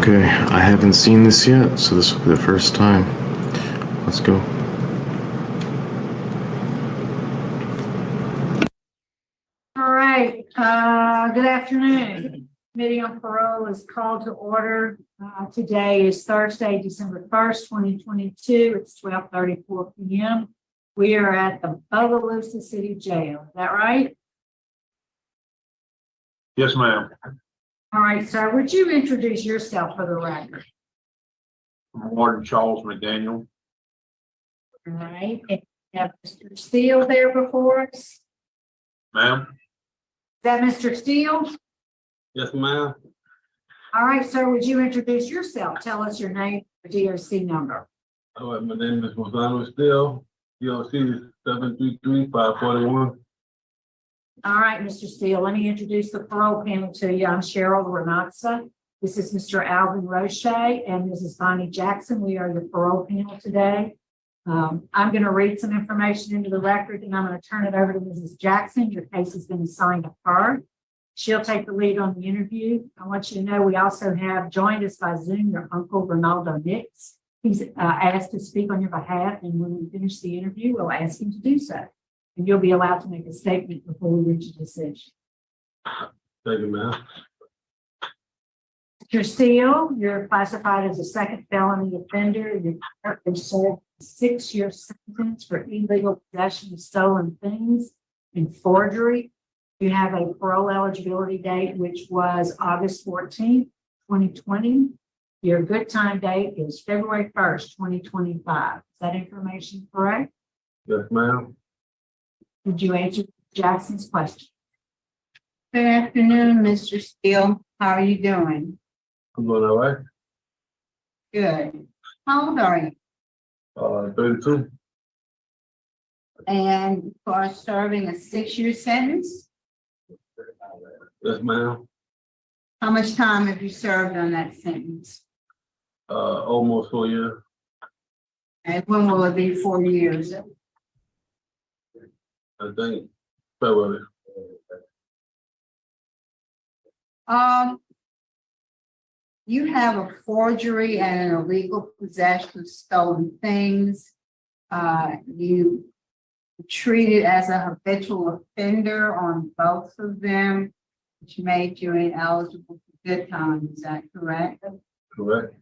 Okay, I haven't seen this yet, so this will be the first time. Let's go. All right, good afternoon. Committee on Parole is called to order. Today is Thursday, December 1st, 2022. It's 12:34 p.m. We are at the Bogalusa City Jail. Is that right? Yes, ma'am. All right, sir, would you introduce yourself for the record? I'm Warden Charles McDaniel. All right, and we have Mr. Steele there before us. Is Ma'am? that Mr. Steele? Yes, ma'am. All right, sir, would you introduce yourself? Tell us your name, your DOC number. All right, my name is Rosano Steele. DOC is 733-541. All right, Mr. Steele, let me introduce the parole panel to you. I'm Cheryl Renatza. This is Mr. Alvin Roche and Mrs. Bonnie Jackson. We are your parole panel today. I'm going to read some information into the record and I'm going to turn it over to Mrs. Jackson. Your case has been assigned to her. She'll take the lead on the interview. I want you to know we also have joined us by Zoom your uncle, Ronaldo Nix. He's asked to speak on your behalf, and when we finish the interview, we'll ask him to do so. And you'll be allowed to make a statement before we reach a decision. Thank you, ma'am. Mr. Steele, you're classified as a second felony offender. You're currently served a 6-year sentence for illegal possession of stolen things and forgery. You have a parole eligibility date, which was August 14th, 2020. Your good time date is February 1st, 2025. Is that information correct? Yes, ma'am. Would you answer Jackson's question? Good afternoon, Mr. Steele. How are you doing? I'm doing all right. Good. How old are you? 32. And you are serving a 6-year sentence? Yes, ma'am. How much time have you served on that sentence? Almost 4 years. And when will it be 4 years? I think February. You have a forgery and an illegal possession of stolen things. You treated as a habitual offender on both of them, which made you ineligible for good time. Is that correct? Correct.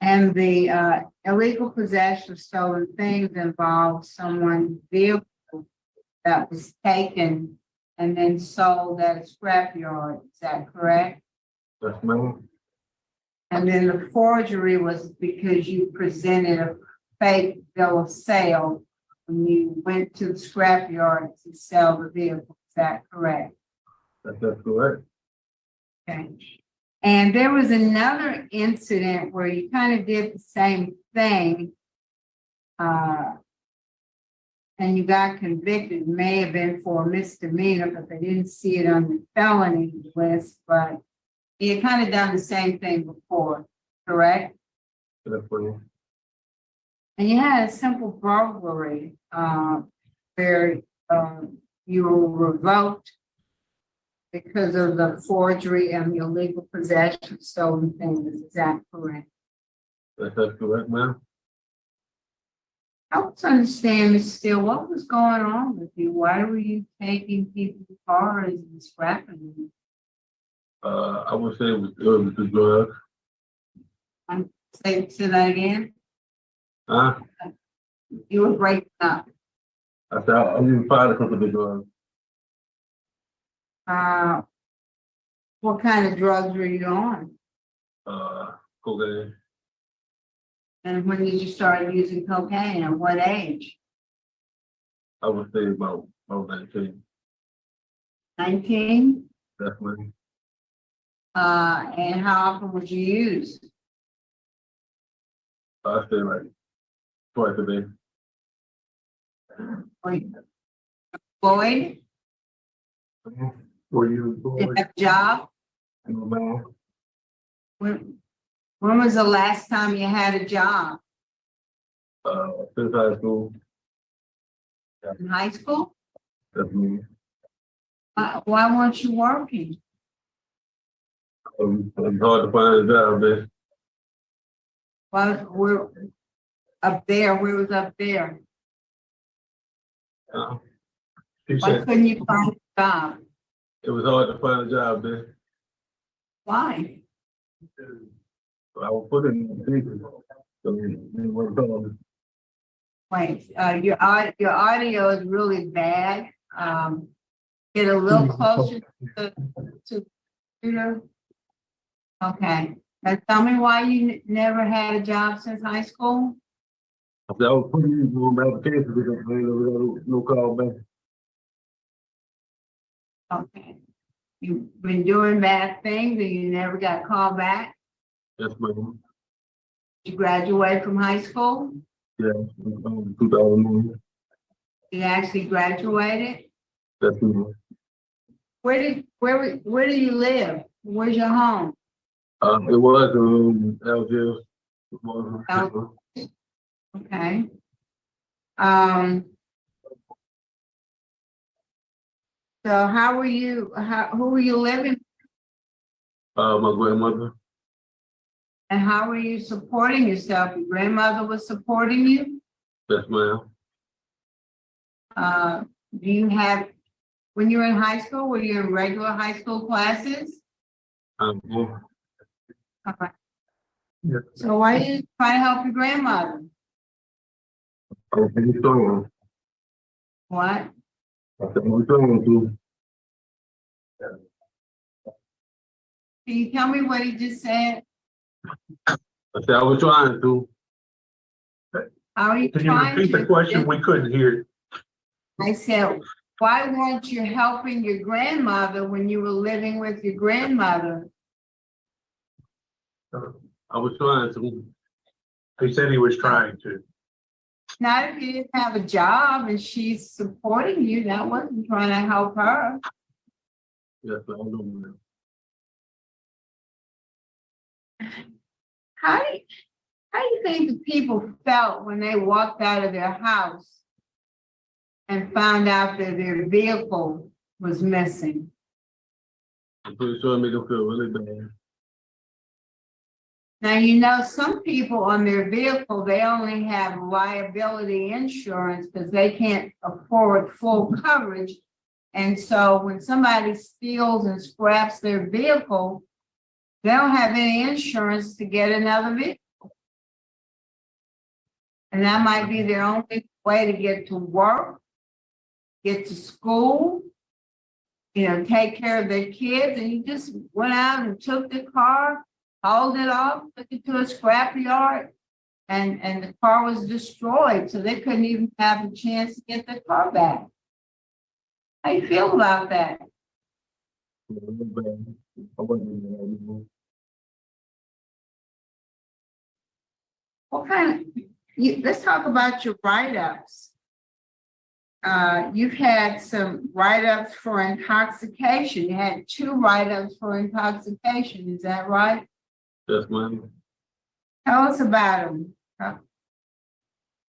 And the illegal possession of stolen things involves someone's vehicle that was taken and then sold at a scrapyard. Is that correct? Yes, ma'am. And then the forgery was because you presented a fake bill of sale when you went to the scrapyard to sell the vehicle. Is that correct? That's correct. Okay. And there was another incident where you kind of did the same thing. And you got convicted. It may have been for a misdemeanor, but they didn't see it on the felony list. But you kind of done the same thing before, correct? That's for you. And you had a simple burglary where you were revoked because of the forgery and the illegal possession of stolen things. Is that correct? That's correct, ma'am. Help us understand, Mr. Steele, what was going on with you? Why were you taking people's cars and scrapping them? I would say it was with the drugs. Say that again. Huh? You were breaking up. I said I'm even fired because of the drugs. What kind of drugs were you on? Cocaine. And when did you start using cocaine? At what age? I would say about 19. 19? Definitely. And how often would you use? I say like twice a day. Were you employed? Were you Did you employed? have a job? No, ma'am. When was the last time you had a job? Since high school. In high school? Definitely. Why weren't you working? It's hard to find a job there. Well, we're up there, where was up there? She Why said couldn't you find a job? it was hard to find a job there. Why? I was put in the season. So it worked on. Wait, your audio is really bad. Get a little closer to computer. Okay, now tell me why you never had a job since high school? I said I was putting in for my application because I ain't no call back. Okay. You've been doing bad things and you never got called back? Yes, ma'am. You graduated from high school? Yeah, 2009. You actually graduated? That's me. Where do you live? Where's your home? It was Algiers. It was. Okay. So who were you living My grandmother. and how were you supporting yourself? Your grandmother was supporting you? Yes, ma'am. Do you have, when you were in high school, were you in regular high school classes? Yeah. Okay. Yeah. So why did you try to help your grandmother? I was pretty strong. What? I said I was strong too. Can you tell me what he just said? I said I was trying to. How are you Can you trying repeat to? the question? We couldn't hear. I said, why weren't you helping your grandmother when you were living with your grandmother? I was trying to. He said he was trying to. Not if you didn't have a job and she's supporting you, that wasn't trying to help her. Yes, I know. How do you think the people felt when they walked out of their house and found out that their vehicle was missing? I'm pretty sure it made them feel really bad. Now, you know, some people on their vehicle, they only have liability insurance because they can't afford full coverage. And so when somebody steals and scraps their vehicle, they don't have any insurance to get another vehicle. And that might be their only way to get to work, get to school, you know, take care of their kids. And you just went out and took the car, hauled it off, took it to a scrap yard, and the car was destroyed. So they couldn't even have a chance to get their car back. How you feel about that? Really bad. I wasn't bad. What kind of, let's talk about your write-ups. You've had some write-ups for intoxication. You had 2 write-ups for intoxication, is that right? Yes, ma'am. Tell us about them.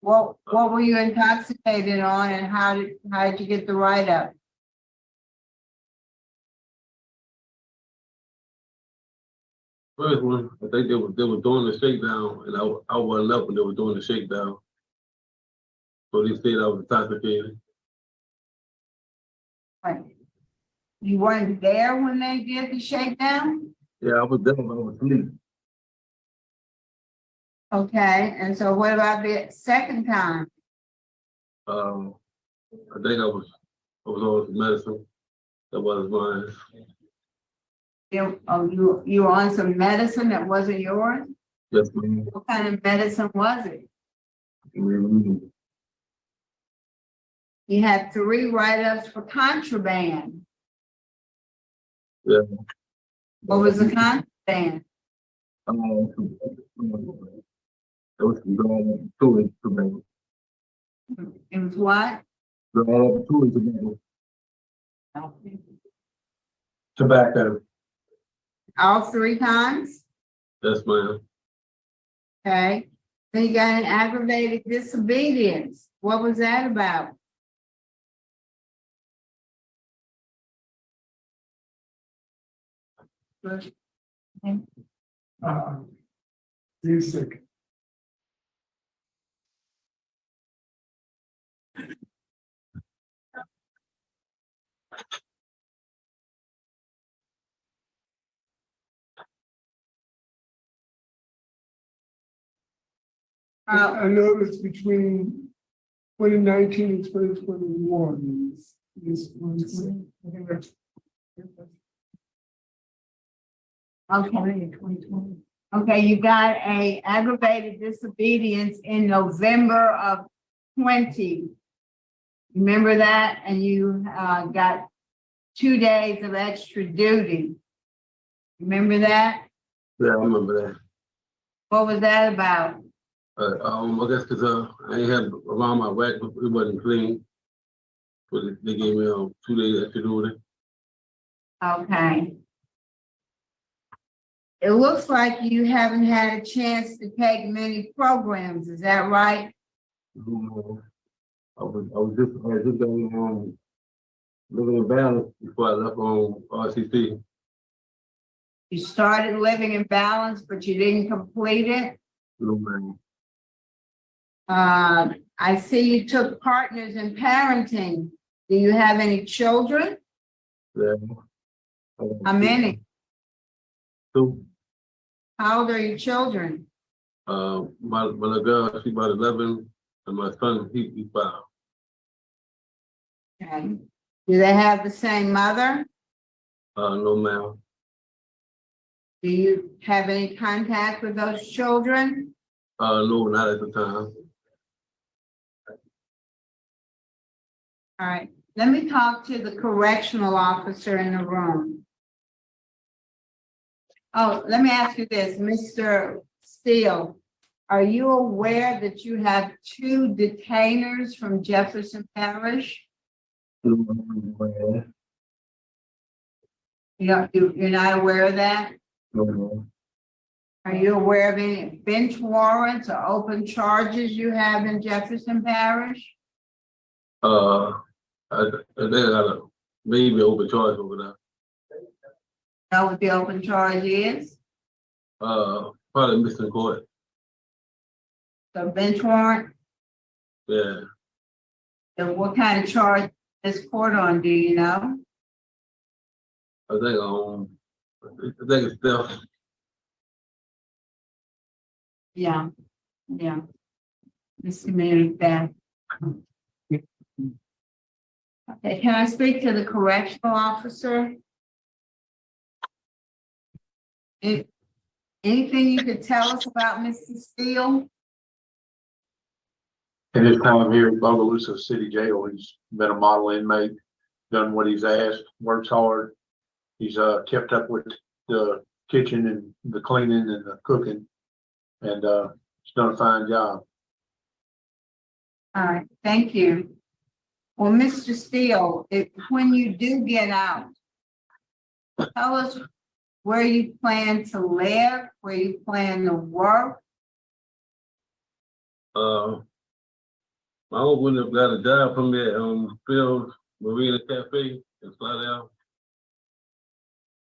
What were you intoxicated on and how did you get the write-up? First one, I think they were doing the shakedown, and I wasn't up when they were doing the shakedown. So they said I was intoxicated. Right. You weren't there when they did the shakedown? Yeah, I was there, but I was asleep. Okay, and so what about the second time? I think I was on some medicine that wasn't mine. You were on some medicine that wasn't yours? Yes, ma'am. What kind of medicine was it? Mm-hmm. You had 3 write-ups for contraband. Yeah. What was the contraband? It was going to tobacco. It was what? Tobacco. Tobacco. All 3 times? Yes, ma'am. Okay. Then you got an aggravated disobedience. What was that about? name? Music. I noticed between 2019 and 2021, this one's. Okay, okay, you got a aggravated disobedience in November of 20. Remember that? And you got 2 days of extra duty. Remember that? Yeah, I remember that. What was that about? I guess because I ain't had around my rack, it wasn't clean. But they gave me 2 days extra duty. Okay. It looks like you haven't had a chance to take many programs, is that right? I was just living in balance before I left on RCC. You started living in balance, but you didn't complete it. No, man. I see you took partners in parenting. Do you have any children? Yeah. How many? 2. How old are your children? My little girl, she's about 11, and my son, he's 5. Okay. Do they have the same mother? No, ma'am. Do you have any contact with those children? No, not at the time. All right, let me talk to the correctional officer in the room. Oh, let me ask you this, Mr. Steele, are you aware that you have 2 detainers from Jefferson Parish? No, You're not aware of that? no. Are you aware of any bench warrants or open charges you have in Jefferson Parish? I got a maybe overcharge over there. Know what the open charge is? Probably missing court. The bench warrant? Yeah. And what kind of charge is court on, do you know? I think it's still. Yeah, yeah. Misdemeanor theft. Okay, can I speak to the correctional officer? Anything you could tell us about Mr. Steele? In his time here at Bogalusa City Jail, he's been a model inmate, done what he's asked, works hard. He's kept up with the kitchen and the cleaning and the cooking, and he's done a fine job. All right, thank you. Well, Mr. Steele, when you do get out, tell us where you plan to live, where you plan to work. My uncle wouldn't have got a job from me at Phil's Marina Cafe in Slidell.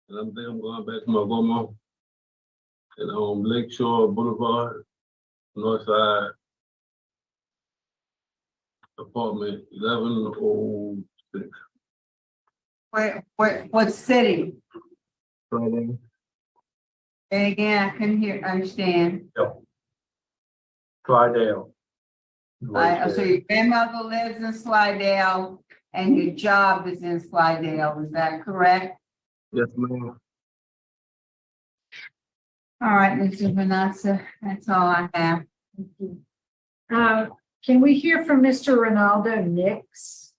And I'm going back to my grandma at Lakeshore Boulevard, North Side, apartment 1106. What city? Friday. And again, I couldn't understand. Slidell. So your grandmother lives in Slidell and your job is in Slidell, is that correct? Yes, ma'am. All right, Mr. Vanessa, that's all I have. Thank you. Can we hear from Mr. Ronaldo Nix?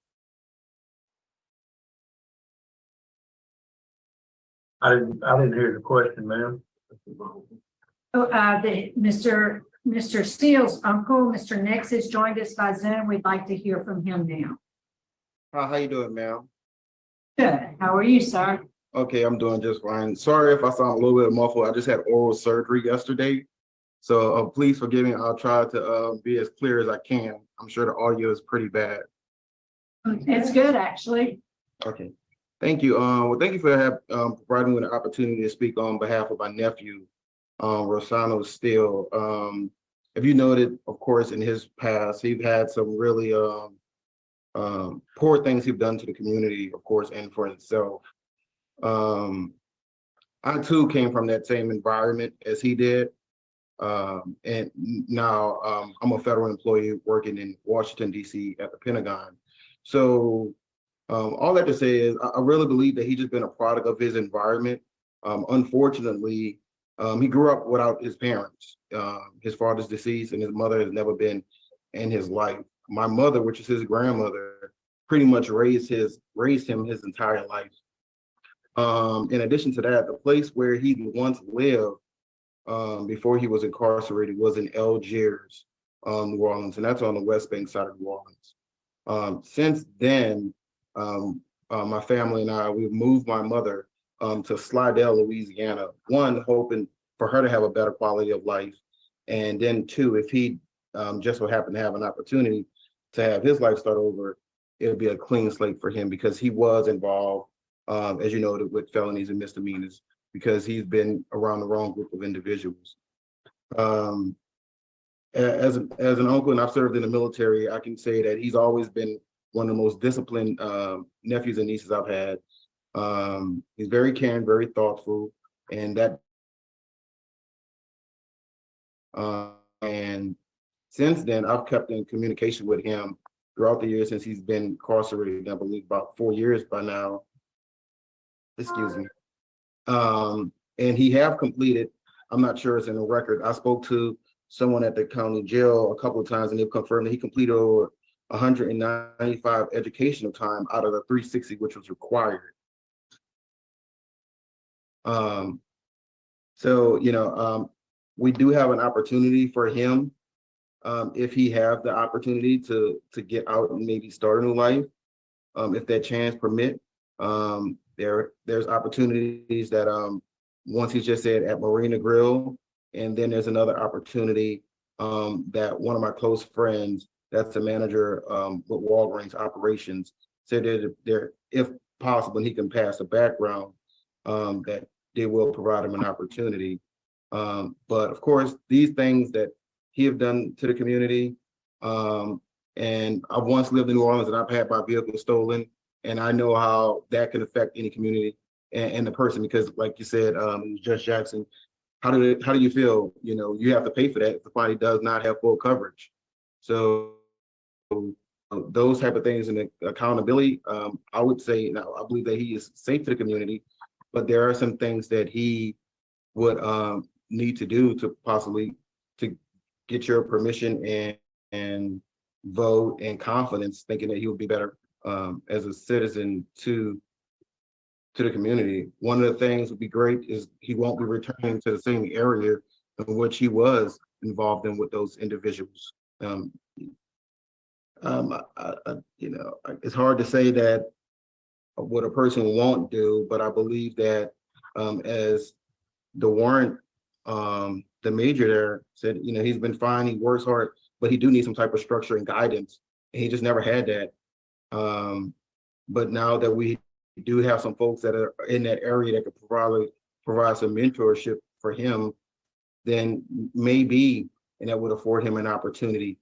I didn't hear the question, ma'am. Mr. Steele's uncle, Mr. Nix, has joined us by Zoom. We'd like to hear from him now. How you doing, ma'am? Good. How are you, sir? Okay, I'm doing just fine. Sorry if I sound a little bit muffled. I just had oral surgery yesterday. So please forgive me. I'll try to be as clear as I can. I'm sure the audio is pretty bad. It's good, actually. Okay, Thank you. Well, thank you for providing me with an opportunity to speak on behalf of my nephew, Rosano Steele. If you noted, of course, in his past, he's had some really poor things he's done to the community, of course, and for himself. I too came from that same environment as he did. And now I'm a federal employee working in Washington, D.C. at the Pentagon. So all that to say is I really believe that he's just been a product of his environment. Unfortunately, he grew up without his parents. His father's deceased and his mother has never been in his life. My mother, which is his grandmother, pretty much raised him his entire life. In addition to that, the place where he once lived before he was incarcerated was in Algiers, New Orleans, and that's on the West Bank side of New Orleans. Since then, my family and I, we've moved my mother to Slidell, Louisiana, one, hoping for her to have a better quality of life. And then two, if he just so happened to have an opportunity to have his life start over, it would be a clean slate for him because he was involved, as you know, with felonies and misdemeanors, because he's been around the wrong group of individuals. As an uncle, and I've served in the military, I can say that he's always been one of the most disciplined nephews and nieces I've had. He's very caring, very thoughtful, and that. And since then, I've kept in communication with him throughout the years since he's been incarcerated, I believe about 4 years by now. Excuse me. And he have completed, I'm not sure it's in the record. I spoke to someone at the county jail a couple of times and they've confirmed that he completed over 195 educational time out of the 360, which was required. So, we do have an opportunity for him if he have the opportunity to get out and maybe start a new life, if that chance permit. There's opportunities that once he just said at Marina Grill, and then there's another opportunity that one of my close friends, that's the manager with Walgreens operations, said that there, if possible, and he can pass a background, that they will provide him an opportunity. But of course, these things that he have done to the community, and I've once lived in New Orleans and I've had my vehicle stolen, and I know how that can affect any community and the person, because like you said, Judge Jackson, how do you feel? You have to pay for that if the body does not have full coverage. So those type of things and the accountability, I would say, now I believe that he is safe to the community, but there are some things that he would need to do to possibly to get your permission and vote and confidence, thinking that he would be better as a citizen to the community. One of the things would be great is he won't be returning to the same area in which he was involved in with those individuals. It's hard to say that what a person won't do, but I believe that as the warrant, the major there said, he's been fine, he works hard, but he do need some type of structure and guidance. And he just never had that. But now that we do have some folks that are in that area that could provide some mentorship for him, then maybe, and that would afford him an opportunity.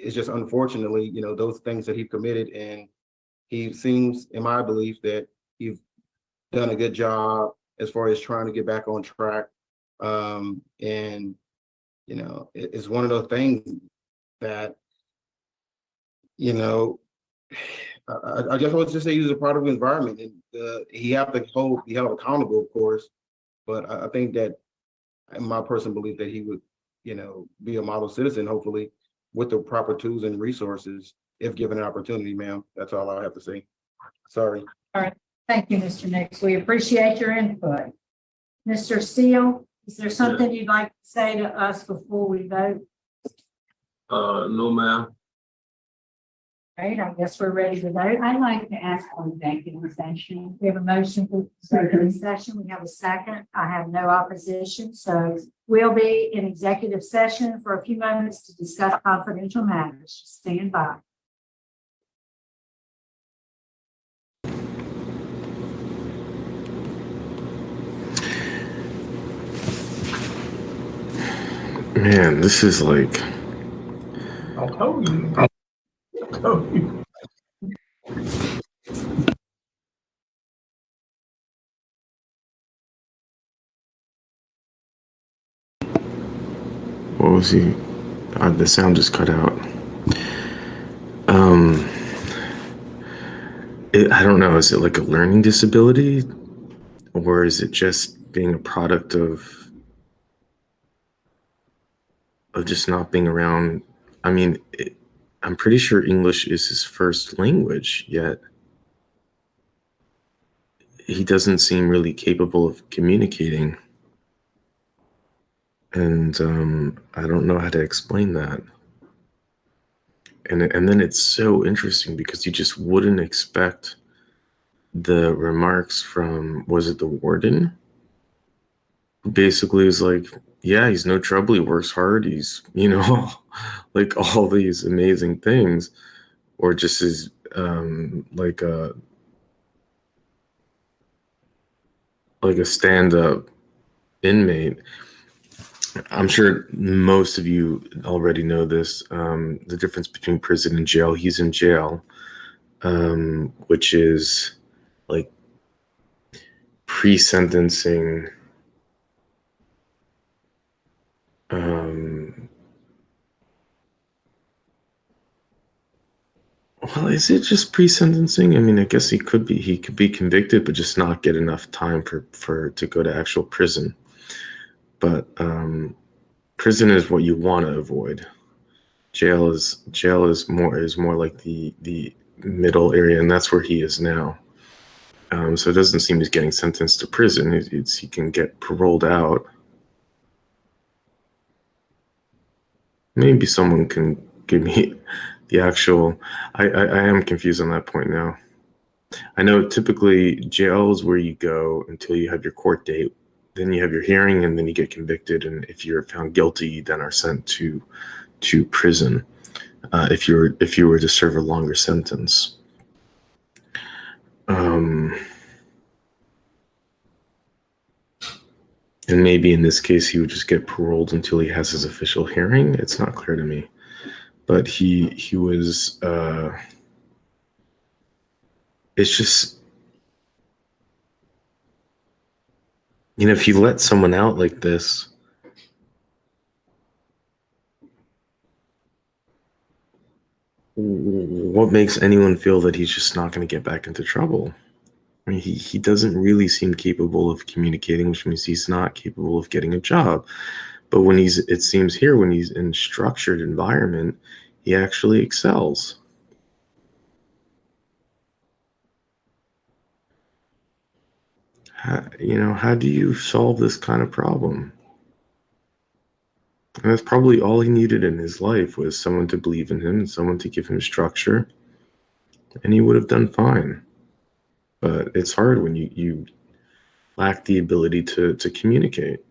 It's just unfortunately, those things that he committed, and he seems, in my belief, that he's done a good job as far as trying to get back on track. It's one of those things that, I just want to say he was a product of the environment, and he have to be held accountable, of course. But I think that, in my personal belief, that he would, be a model citizen, hopefully, with the proper tools and resources, if given an opportunity, ma'am. That's all I have to say. Sorry. All right. Thank you, Mr. Nix. We appreciate your input. Mr. Steele, is there something you'd like to say to us before we vote? No, ma'am. Right, I guess we're ready to vote. I'd like to ask for executive session. We have a motion for executive session. We have a second. I have no opposition. So we'll be in executive session for a few moments to discuss confidential matters. Stand by. Man, this is like, I told you. I told you. what was he? The sound just cut out. Um, I don't know. Is it like a learning disability, or is it just being a product of just not being around? I mean, I'm pretty sure English is his first language, yet he doesn't seem really capable of communicating. And I don't know how to explain that. And then it's so interesting because you just wouldn't expect the remarks from, was it the warden? Who basically is like, yeah, he's no trouble. He works hard. He's, like all these amazing things, or just is like a stand-up inmate. I'm sure most of you already know this. The difference between prison and jail. He's in jail, which is like pre-sentencing. Well, is it just pre-sentencing? I mean, I guess he could be convicted, but just not get enough time for to go to actual prison. But prison is what you want to avoid. Jail is more like the middle area, and that's where he is now. So it doesn't seem he's getting sentenced to prison. He can get paroled out. Maybe someone can give me the actual. I am confused on that point now. I know typically jail is where you go until you have your court date. Then you have your hearing, and then you get convicted. And if you're found guilty, you then are sent to prison. If you were to serve a longer sentence. And maybe in this case, he would just get paroled until he has his official hearing. It's not clear to me, but he was. It's just, if you let someone out like this, what makes anyone feel that he's just not going to get back into trouble? I mean, he doesn't really seem capable of communicating, which means he's not capable of getting a job. But it seems here, when he's in structured environment, he actually excels. How do you solve this kind of problem? And that's probably all he needed in his life, was someone to believe in him, someone to give him structure, and he would have done fine. But it's hard when you lack the ability to communicate.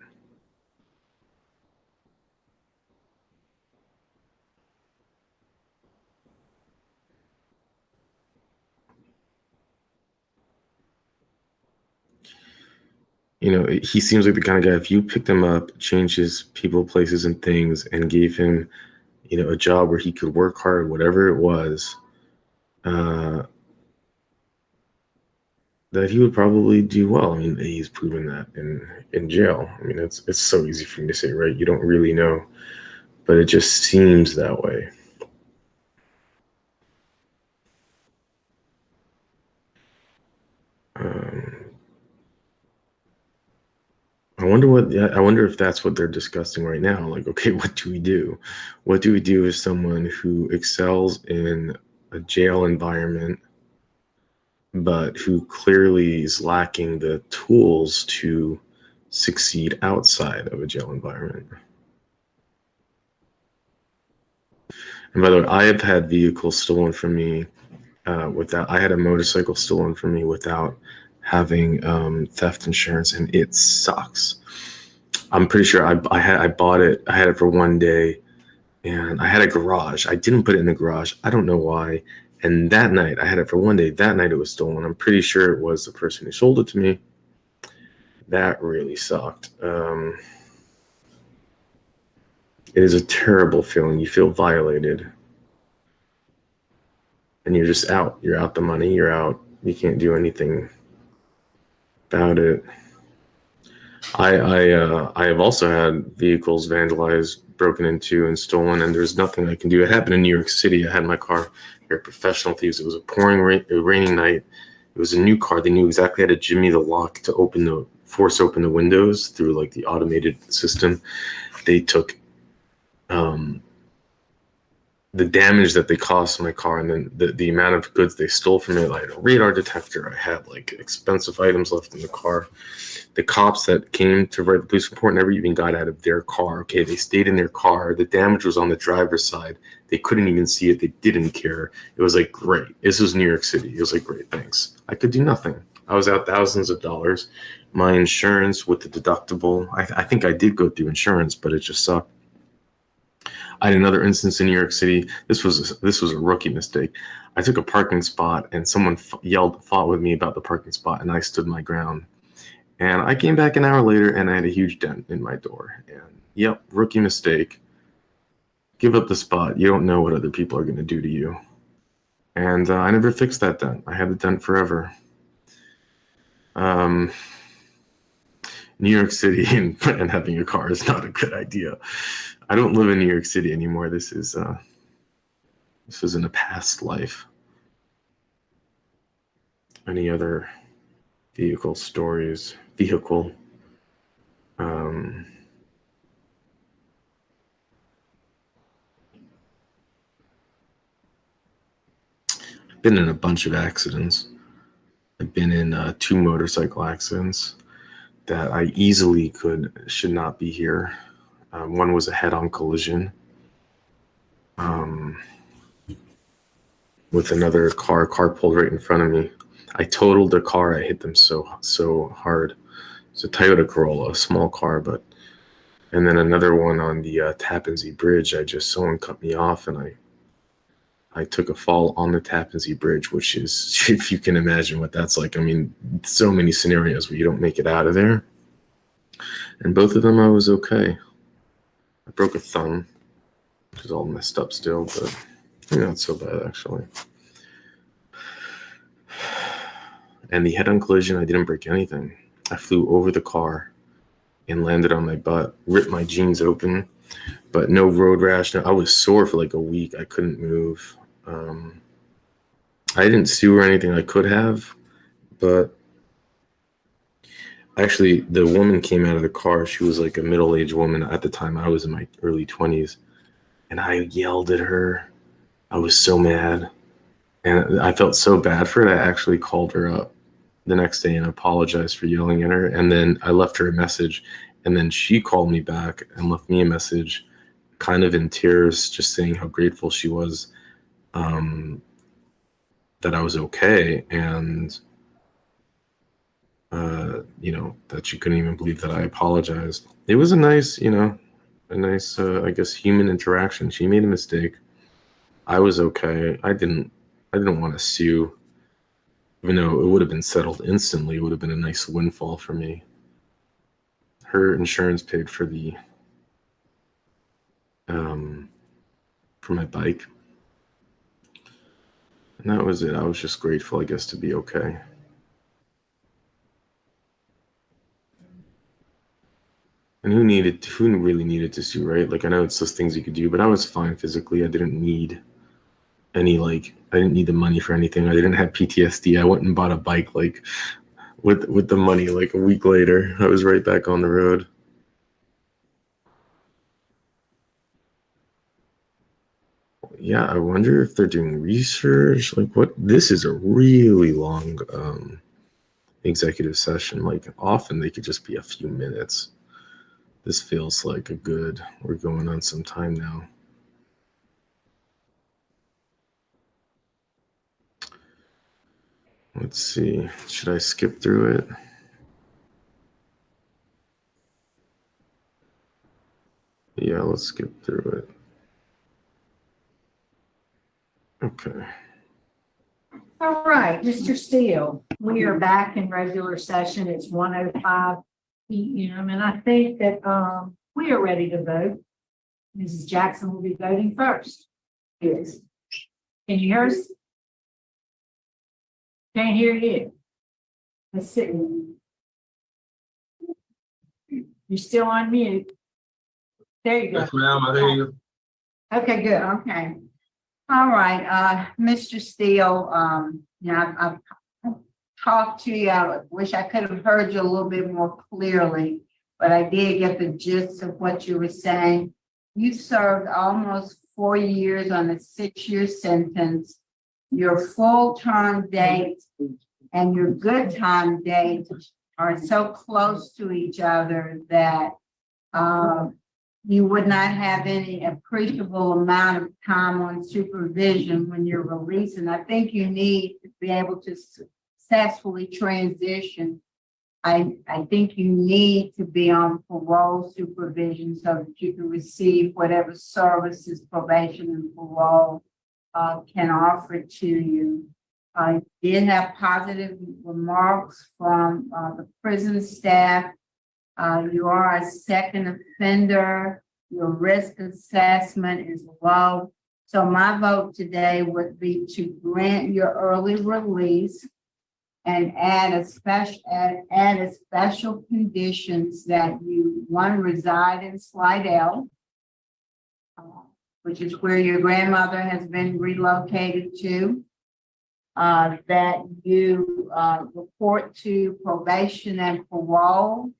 He seems like the kind of guy, if you picked him up, changed his people, places, and things, and gave him, a job where he could work hard, whatever it was, that he would probably do well. I mean, he's proven that in jail. I mean, it's so easy for me to say, right? You don't really know, but it just seems that way. I wonder if that's what they're discussing right now. Like, okay, what do we do? What do we do with someone who excels in a jail environment, but who clearly is lacking the tools to succeed outside of a jail environment? And by the way, I have had vehicles stolen from me I had a motorcycle stolen from me without having theft insurance, and it sucks. I'm pretty sure I bought it. I had it for one day, and I had a garage. I didn't put it in the garage. I don't know why. And that night, I had it for one day. That night, it was stolen. I'm pretty sure it was the person who sold it to me. That really sucked. It is a terrible feeling. You feel violated. And you're just out. You're out the money. You're out. You can't do anything about it. I have also had vehicles vandalized, broken into, and stolen, and there's nothing I can do. It happened in New York City. I had my car here at Professional Thieves. It was a raining night. It was a new car. They knew exactly how to jimmy the lock to force open the windows through like the automated system. They took the damage that they caused my car, and then the amount of goods they stole from it. I had a radar detector. I had like expensive items left in the car. The cops that came to write the police report never even got out of their car. Okay, they stayed in their car. The damage was on the driver's side. They couldn't even see it. They didn't care. It was like, great. This was New York City. It was like, great, thanks. I could do nothing. I was out thousands of dollars. My insurance with the deductible, I think I did go through insurance, but it just sucked. I had another instance in New York City. This was a rookie mistake. I took a parking spot, and someone fought with me about the parking spot, and I stood my ground. And I came back an hour later, and I had a huge dent in my door. And yep, rookie mistake. Give up the spot. You don't know what other people are going to do to you. And I never fixed that dent. I had the dent forever. New York City and having a car is not a good idea. I don't live in New York City anymore. This was in a past life. Any other vehicle stories? Vehicle. I've been in a bunch of accidents. I've been in 2 motorcycle accidents that I easily should not be here. One was a head-on collision with another car. Car pulled right in front of me. I totaled the car. I hit them so hard. It's a Toyota Corolla, a small car, and then another one on the Tappan Zee Bridge. Someone cut me off, and I took a fall on the Tappan Zee Bridge, which is, if you can imagine what that's like. I mean, so many scenarios where you don't make it out of there. And both of them, I was okay. I broke a thumb, which is all messed up still, but not so bad, actually. And the head-on collision, I didn't break anything. I flew over the car and landed on my butt, ripped my jeans open, but no road rash. No, I was sore for like a week. I couldn't move. I didn't sue or anything. I could have, but actually, the woman came out of the car. She was like a middle-aged woman at the time. I was in my early 20s, and I yelled at her. I was so mad, and I felt so bad for it. I actually called her up the next day and apologized for yelling at her, and then I left her a message, and then she called me back and left me a message, kind of in tears, just saying how grateful she was that I was okay, and that she couldn't even believe that I apologized. It was a nice, I guess, human interaction. She made a mistake. I was okay. I didn't want to sue, even though it would have been settled instantly. It would have been a nice windfall for me. Her insurance paid for for my bike. And that was it. I was just grateful, I guess, to be okay. And who really needed to sue, right? Like, I know it's just things you could do, but I was fine physically. I didn't need I didn't need the money for anything. I didn't have PTSD. I went and bought a bike, like, with the money, like, a week later. I was right back on the road. Yeah, I wonder if they're doing research. Like, this is a really long executive session. Like, often they could just be a few minutes. This feels like we're going on some time now. Let's see, should I skip through it? Yeah, let's skip through it. Okay. All right, Mr. Steele, we are back in regular session. It's 1:05 p.m. and I think that we are ready to vote. Mrs. Jackson will be voting first. Yes. Can you hear us? Can't hear you. Let's see. You're still on mute. There you go. Yes, ma'am, I hear you. Okay, good. Okay. All right, Mr. Steele, I've talked to you. I wish I could have heard you a little bit more clearly, but I did get the gist of what you were saying. You served almost 4 years on a 6-year sentence. Your full-term date and your good time date are so close to each other that you would not have any appreciable amount of time on supervision when you're released. And I think you need to be able to successfully transition. I think you need to be on parole supervision so that you can receive whatever services probation and parole can offer to you. I did have positive remarks from the prison staff. You are a second offender. Your risk assessment is low. So my vote today would be to grant your early release and add a special conditions that you, one, reside in Slidell, which is where your grandmother has been relocated to. That you report to probation and parole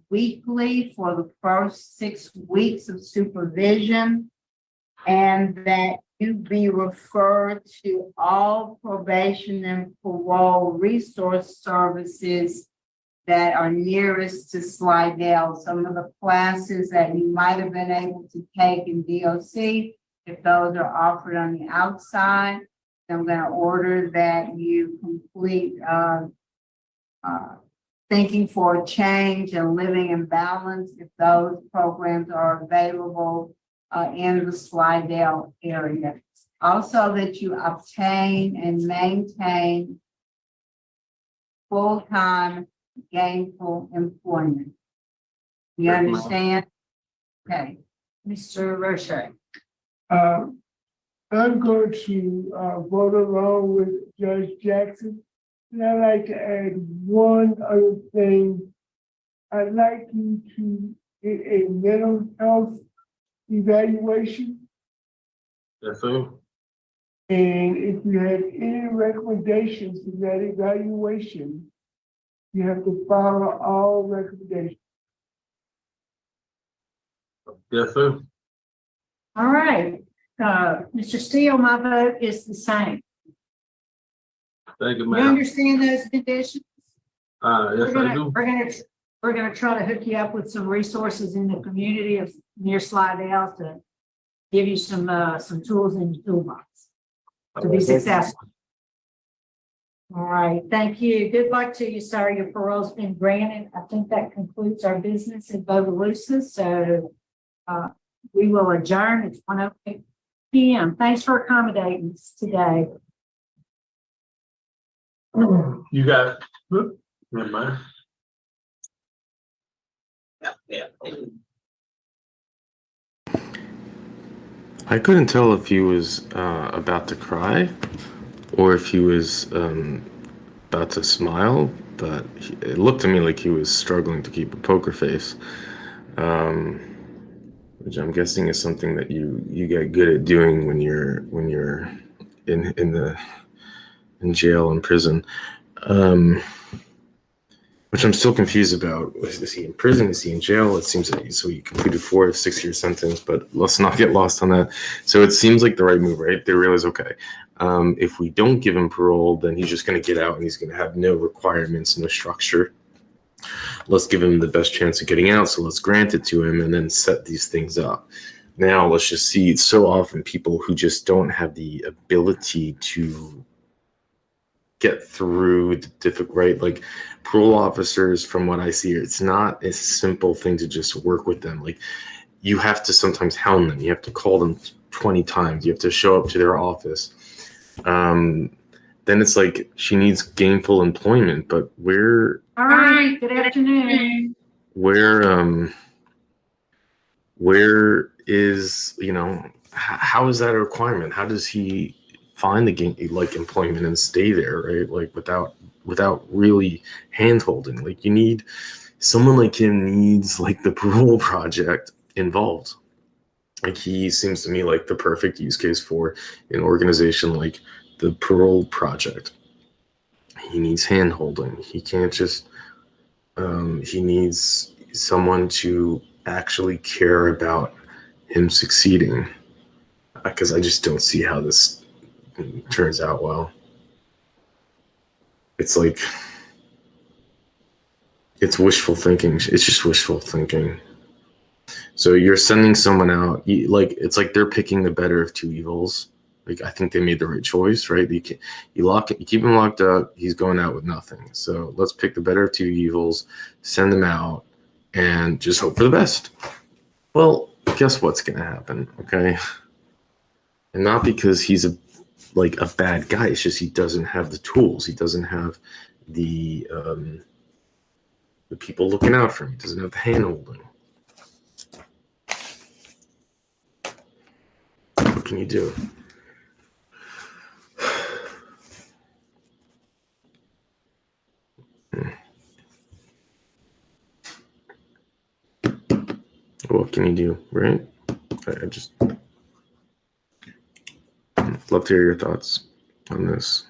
weekly for the first 6 weeks of supervision, and that you be referred to all probation and parole resource services that are nearest to Slidell. Some of the classes that you might have been able to take in DOC, if those are offered on the outside, I'm going to order that you complete Thinking for a Change and Living in Balance, if those programs are available in the Slidell area. Also, that you obtain and maintain full-time gainful employment. You Yes, ma'am. understand? Okay. Mr. Roche. I'm going to vote along with Judge Jackson. And I'd like to add one other thing. I'd like you to get a mental health evaluation. Yes, sir. And if you have any recommendations for that evaluation, you have to follow all recommendations. Yes, sir. All right. Mr. Steele, my vote is the same. Thank you, You ma'am. understand those conditions? Yes, I do. We're gonna try to hook you up with some resources in the community of near Slidell to give you some tools in your toolbox to be successful. All right, thank you. Good luck to you, sir. Your parole's been granted. I think that concludes our business in Bogalusa. So we will adjourn. It's 1:08 p.m. Thanks for accommodating us today. You got, never mind. I couldn't tell if he was about to cry or if he was about to smile, but it looked to me like he was struggling to keep a poker face, which I'm guessing is something that you get good at doing when you're in jail and prison. Which I'm still confused about. Is he in prison? Is he in jail? It seems like so he completed 4 of 6 year sentence, but let's not get lost on that. So it seems like the right move, right? They realize, okay, if we don't give him parole, then he's just going to get out and he's going to have no requirements, no structure. Let's give him the best chance of getting out. So let's grant it to him and then set these things up. Now let's just see, it's so often people who just don't have the ability to get through the difficult, right? Like parole officers, from what I see, it's not a simple thing to just work with them. Like you have to sometimes hound them. You have to call them 20 times. You have to show up to their office. Then it's like she needs gainful employment, but All right, good afternoon. where is, how is that a requirement? How does he find employment and stay there, right? Like without really hand holding. Like you need someone like him needs like the parole project involved. Like he seems to me like the perfect use case for an organization like the parole project. He needs hand holding. He can't just he needs someone to actually care about him succeeding, because I just don't see how this turns out well. It's like it's wishful thinking. It's just wishful thinking. So you're sending someone out, it's like they're picking the better of two evils. Like I think they made the right choice, right? You keep him locked up. He's going out with nothing. So let's pick the better of two evils, send him out, and just hope for the best. Well, guess what's gonna happen, okay? And not because he's a bad guy. It's just he doesn't have the tools. He doesn't have the people looking out for him. He doesn't have the hand holding. What can you do? What can you do, right? I just love to hear your thoughts on this.